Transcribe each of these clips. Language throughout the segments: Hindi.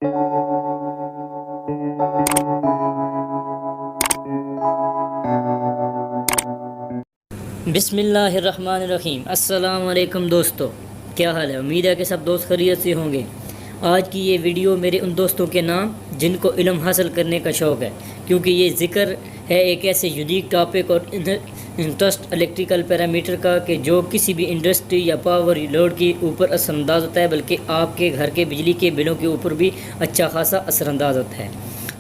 बिस्मिल्लाहिर्रहमानिर्रहीम। अस्सलाम वालेकुम दोस्तों, क्या हाल है? उम्मीद है कि सब दोस्त खैरियत से होंगे। आज की ये वीडियो मेरे उन दोस्तों के नाम जिनको इल्म हासिल करने का शौक़ है, क्योंकि ये ज़िक्र है एक ऐसे यूनिक टॉपिक और इंटरेस्ट इलेक्ट्रिकल पैरामीटर का कि जो किसी भी इंडस्ट्री या पावर लोड के ऊपर असरअंदाज होता है, बल्कि आपके घर के बिजली के बिलों के ऊपर भी अच्छा खासा असरअंदाज होता है।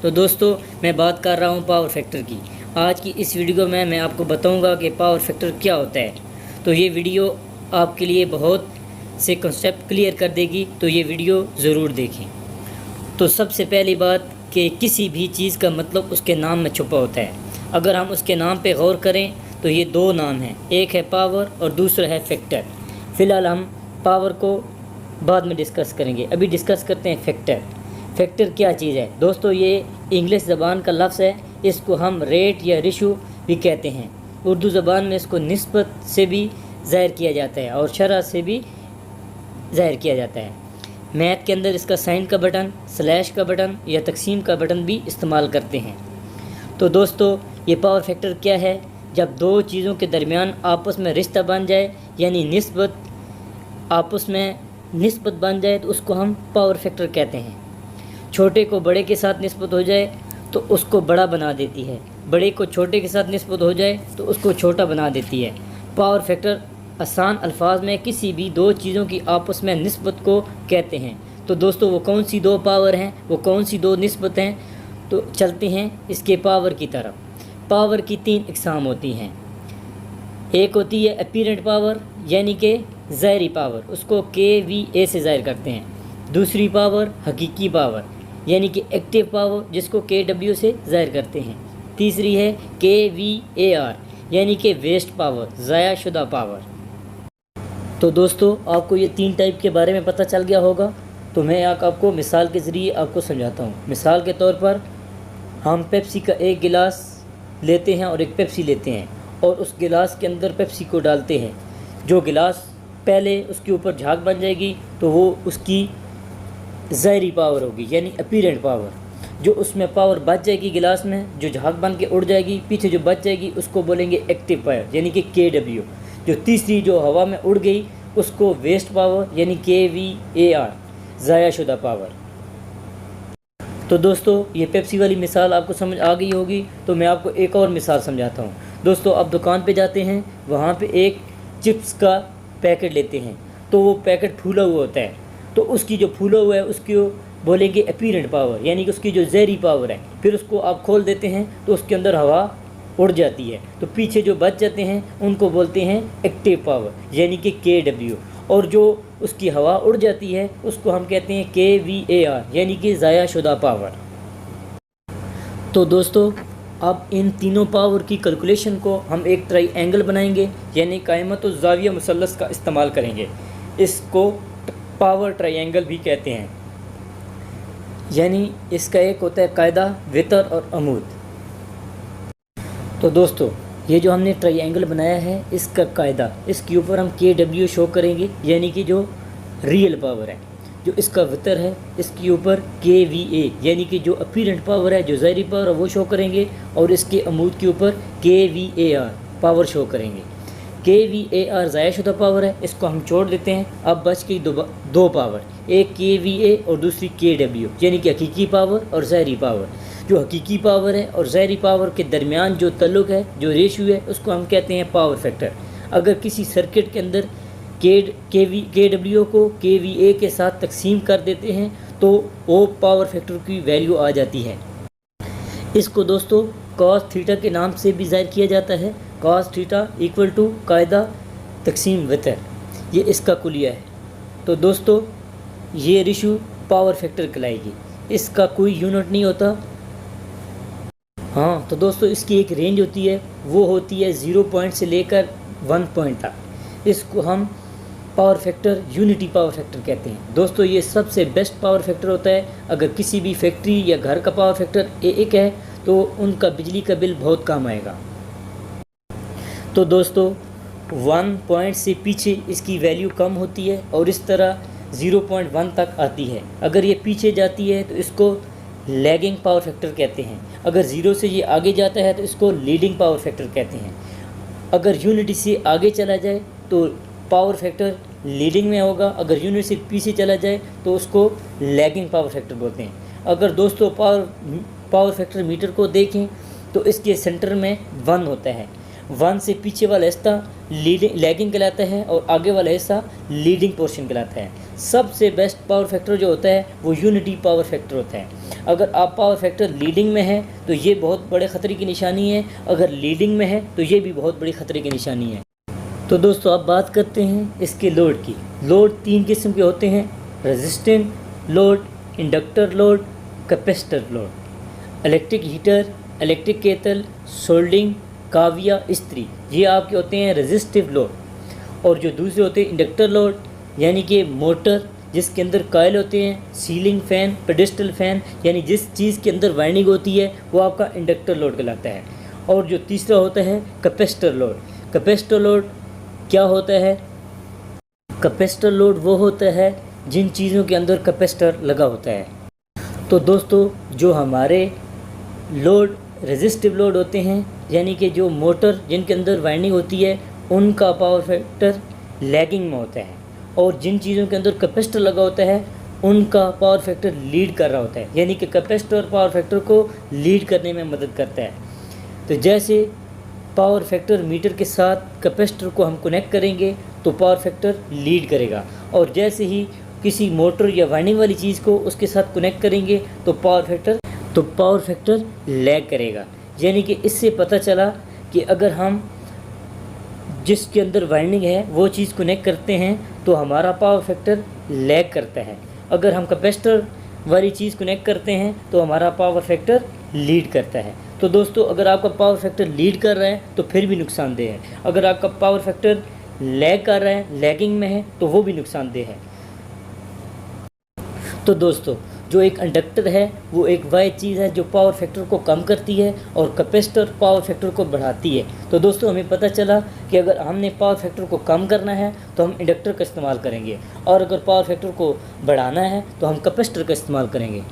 तो दोस्तों, मैं बात कर रहा हूँ पावर फैक्टर की। आज की इस वीडियो में मैं आपको बताऊंगा कि पावर फैक्टर क्या होता है। तो ये वीडियो आपके लिए बहुत से कॉन्सेप्ट क्लियर कर देगी, तो ये वीडियो ज़रूर देखें। तो सबसे पहली बात कि किसी भी चीज़ का मतलब उसके नाम में छुपा होता है। अगर हम उसके नाम पे गौर करें तो ये दो नाम हैं, एक है पावर और दूसरा है फैक्टर। फ़िलहाल हम पावर को बाद में डिस्कस करेंगे, अभी डिस्कस करते हैं फैक्टर। फैक्टर क्या चीज़ है दोस्तों? ये इंग्लिश ज़बान का लफ्ज़ है। इसको हम रेट या रेशो भी कहते हैं। उर्दू ज़बान में इसको निस्बत से भी ज़ाहिर किया जाता है और शरह से भी ज़ाहिर किया जाता है। मैथ के अंदर इसका साइन का बटन, स्लैश का बटन या तकसीम का बटन भी इस्तेमाल करते हैं। तो दोस्तों, ये पावर फैक्टर क्या है? जब दो चीज़ों के दरमियान आपस में रिश्ता बन जाए, यानी निस्बत, आपस में निस्बत बन जाए, तो उसको हम पावर फैक्टर कहते हैं। छोटे को बड़े के साथ निस्बत हो जाए तो उसको बड़ा बना देती है, बड़े को छोटे के साथ निस्बत हो जाए तो उसको छोटा बना देती है। पावर फैक्टर आसान अल्फाज में किसी भी दो चीज़ों की आपस में निस्बत को कहते हैं। तो दोस्तों, वो कौन सी दो पावर हैं, वो कौन सी दो निस्बत हैं? तो चलते हैं इसके पावर की तरफ। पावर की तीन इकसाम होती हैं। एक होती है अपीरेंट पावर, यानी कि ज़ाहिरी पावर, उसको KVA से ज़ाहिर करते हैं। दूसरी पावर हकीकी पावर, यानी कि एक्टिव पावर, जिसको KW से ज़ाहिर करते हैं। तीसरी है KVAR, यानी कि वेस्ट पावर, ज़ाया शुदा पावर। तो दोस्तों, आपको ये तीन टाइप के बारे में पता चल गया होगा। तो मैं आपको मिसाल के ज़रिए आपको समझाता हूँ। मिसाल के तौर पर हम पेप्सी का एक गिलास लेते हैं और एक पेप्सी लेते हैं और उस गिलास के अंदर पेप्सी को डालते हैं। जो गिलास पहले उसके ऊपर झाग बन जाएगी तो वो उसकी ज़ाहिरी पावर होगी, यानी अपीरेंट पावर। जो उसमें पावर बच जाएगी गिलास में, जो झाग बन के उड़ जाएगी, पीछे जो बच जाएगी उसको बोलेंगे एक्टिव पावर, यानी कि KW। जो तीसरी जो हवा में उड़ गई उसको वेस्ट पावर, यानी KVAR, ज़ाया शुदा पावर। तो दोस्तों, ये पेप्सी वाली मिसाल आपको समझ आ गई होगी। तो मैं आपको एक और मिसाल समझाता हूँ। दोस्तों, आप दुकान पे जाते हैं, वहाँ पे एक चिप्स का पैकेट लेते हैं, तो वो पैकेट फूला हुआ होता है। तो उसकी जो फूला हुआ है उसको बोलेंगे अपीरेंट पावर, यानी कि उसकी जो ज़ाहिरी पावर है। फिर उसको आप खोल देते हैं तो उसके अंदर हवा उड़ जाती है, तो पीछे जो बच जाते हैं उनको बोलते हैं एक्टिव पावर, यानी कि KW। और जो उसकी हवा उड़ जाती है उसको हम कहते हैं KVAR, यानी कि ज़ाया शुदा पावर। तो दोस्तों, अब इन तीनों पावर की कैलकुलेशन को हम एक ट्रायंगल बनाएंगे, यानी कायमत और ज़ाविया मुसल्लस का इस्तेमाल करेंगे। इसको पावर ट्रायंगल भी कहते हैं, यानी इसका एक होता है कायदा, वितर और अमूद। तो दोस्तों, ये जो हमने ट्रायंगल बनाया है, इसका कायदा, इसके ऊपर हम KW शो करेंगे, यानी कि जो रियल पावर है। जो इसका वितर है, इसके ऊपर KVA, यानी कि जो अपीरेंट पावर है, जो ज़ाहिरी पावर है, वो शो करेंगे। और इसके अमूद के ऊपर KVAR पावर शो करेंगे। KVAR ज़ाया शुदा पावर है, इसको हम छोड़ देते हैं। अब बच गई दो पावर, एक KVA और दूसरी KW, यानी कि हकीकी पावर और ज़ाहिरी पावर। जो हकीकी पावर है और ज़ाहिरी पावर के दरमियान जो तल्लुक है, जो रेशियो है, उसको हम कहते हैं पावर फैक्टर। अगर किसी सर्किट के अंदर KW को KVA के साथ तकसीम कर देते हैं तो वो पावर फैक्टर की वैल्यू आ जाती है। इसको दोस्तों कॉस थीटा के नाम से भी ज़ाहिर किया जाता है। कॉस थीटा इक्वल टू कायदा तकसीम वितर, ये इसका कुलिया है। तो दोस्तों, ये रेशियो पावर फैक्टर कहलाएगी। इसका कोई यूनिट नहीं होता। हाँ, तो दोस्तों, इसकी एक रेंज होती है, वो होती है 0 पॉइंट से लेकर 1 पॉइंट तक। इसको हम power factor, unity power factor कहते हैं। दोस्तों, ये सबसे बेस्ट पावर फैक्टर होता है। अगर किसी भी फैक्ट्री या घर का पावर फैक्टर एक है तो उनका बिजली का बिल बहुत कम आएगा। तो दोस्तों, 1 पॉइंट से पीछे इसकी वैल्यू कम होती है और इस तरह 0.1 तक आती है। अगर ये पीछे जाती है तो इसको लैगिंग पावर फैक्टर कहते हैं। अगर 0 से ये आगे जाता है तो इसको लीडिंग पावर फैक्टर कहते हैं। अगर यूनिटी से आगे चला जाए तो पावर फैक्टर लीडिंग में होगा, अगर यूनिट से पीछे चला जाए तो उसको लैगिंग पावर फैक्टर बोलते हैं। अगर दोस्तों पावर फैक्टर मीटर को देखें तो इसके सेंटर में 1 होता है। 1 से पीछे वाला हिस्सा लैगिंग कहलाता है और आगे वाला हिस्सा लीडिंग पोर्शन कहलाता है। सबसे बेस्ट पावर फैक्टर जो होता है वो यूनिटी पावर फैक्टर होता है। अगर आप पावर फैक्टर लीडिंग में है तो ये बहुत बड़े ख़तरे की निशानी है, अगर लीडिंग में है तो ये भी बहुत बड़ी ख़तरे की निशानी है। तो दोस्तों अब बात करते हैं इसके लोड की। लोड 3 किस्म के होते हैं, resistant load, inductor load, capacitor load. Electric heater, electric kettle, soldering, काविया, इस्त्री, ये आपके होते हैं रेजिस्टिव लोड। और जो दूसरे होते हैं इंडक्टर लोड, यानी कि मोटर जिसके अंदर कॉइल होते हैं, सीलिंग फ़ैन, पेडेस्टल फ़ैन, यानी जिस चीज़ के अंदर वाइंडिंग होती है वो आपका इंडक्टर लोड कहलाता है। और जो तीसरा होता है कैपेसिटर लोड। कैपेसिटर लोड क्या होता है? कैपेसिटर लोड वो होता है जिन चीज़ों के अंदर कैपेसिटर लगा होता है। तो दोस्तों जो हमारे लोड रेजिस्टिव लोड होते हैं, यानी कि जो मोटर जिनके अंदर वाइंडिंग होती है उनका पावर फैक्टर लैगिंग में होता है, और जिन चीज़ों के अंदर कैपेसिटर लगा होता है उनका पावर फैक्टर लीड कर रहा होता है, यानी कि कैपेसिटर पावर फैक्टर को लीड करने में मदद करता है। तो जैसे पावर फैक्टर मीटर के साथ कैपेसिटर को हम कनेक्ट करेंगे तो पावर फैक्टर लीड करेगा, और जैसे ही किसी मोटर या वाइंडिंग वाली चीज़ को उसके साथ कनेक्ट करेंगे तो पावर फैक्टर लैग करेगा। यानी कि इससे पता चला कि अगर हम जिसके अंदर वाइंडिंग है वो चीज़ कनेक्ट करते हैं तो हमारा पावर फैक्टर लैग करता है, अगर हम कैपेसिटर वाली चीज़ कनेक्ट करते हैं तो हमारा पावर फैक्टर लीड करता है। तो दोस्तों अगर आपका पावर फैक्टर लीड कर रहा है तो फिर भी नुकसानदेह है, अगर आपका पावर फैक्टर लैग कर रहा है, लैगिंग में है, तो वो भी नुकसानदेह है। तो दोस्तों जो एक इंडक्टर है वो एक वह चीज़ है जो पावर फैक्टर को कम करती है और कैपेसिटर पावर फैक्टर को बढ़ाती है। तो दोस्तों हमें पता चला कि अगर हमने पावर फैक्टर को कम करना है तो हम इंडक्टर का इस्तेमाल करेंगे, और अगर पावर फैक्टर को बढ़ाना है तो हम कैपेसिटर का इस्तेमाल करेंगे।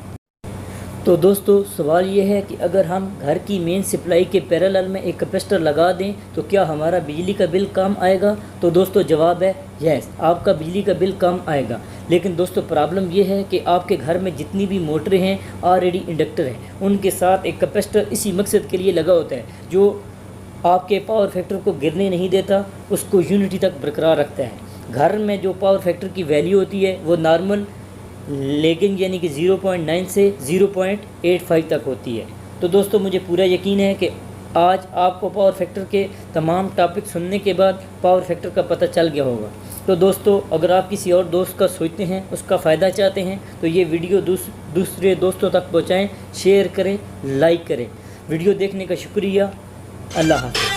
तो दोस्तों सवाल ये है कि अगर हम घर की मेन सप्लाई के पैरेलल में एक कैपेसिटर लगा दें तो क्या हमारा बिजली का बिल कम आएगा? तो दोस्तों जवाब है यस, आपका बिजली का बिल कम आएगा। लेकिन दोस्तों प्रॉब्लम ये है कि आपके घर में जितनी भी मोटरें हैं ऑलरेडी इंडक्टर हैं, उनके साथ एक कैपेसिटर इसी मकसद के लिए लगा होता है जो आपके पावर फैक्टर को गिरने नहीं देता, उसको यूनिटी तक बरकरार रखता है। घर में जो पावर फैक्टर की वैल्यू होती है वो नॉर्मल लैगिंग यानी कि 0.9 से 0.85 तक होती है। तो दोस्तों मुझे पूरा यकीन है कि आज आपको पावर फैक्टर के तमाम टॉपिक सुनने के बाद पावर फैक्टर का पता चल गया होगा। तो दोस्तों अगर आप किसी और दोस्त का सोचते हैं, उसका फ़ायदा चाहते हैं, तो ये वीडियो दूसरे दोस्तों तक पहुँचाएँ, शेयर करें, लाइक करें। वीडियो देखने का शुक्रिया। अल्लाह हाफ़िज़।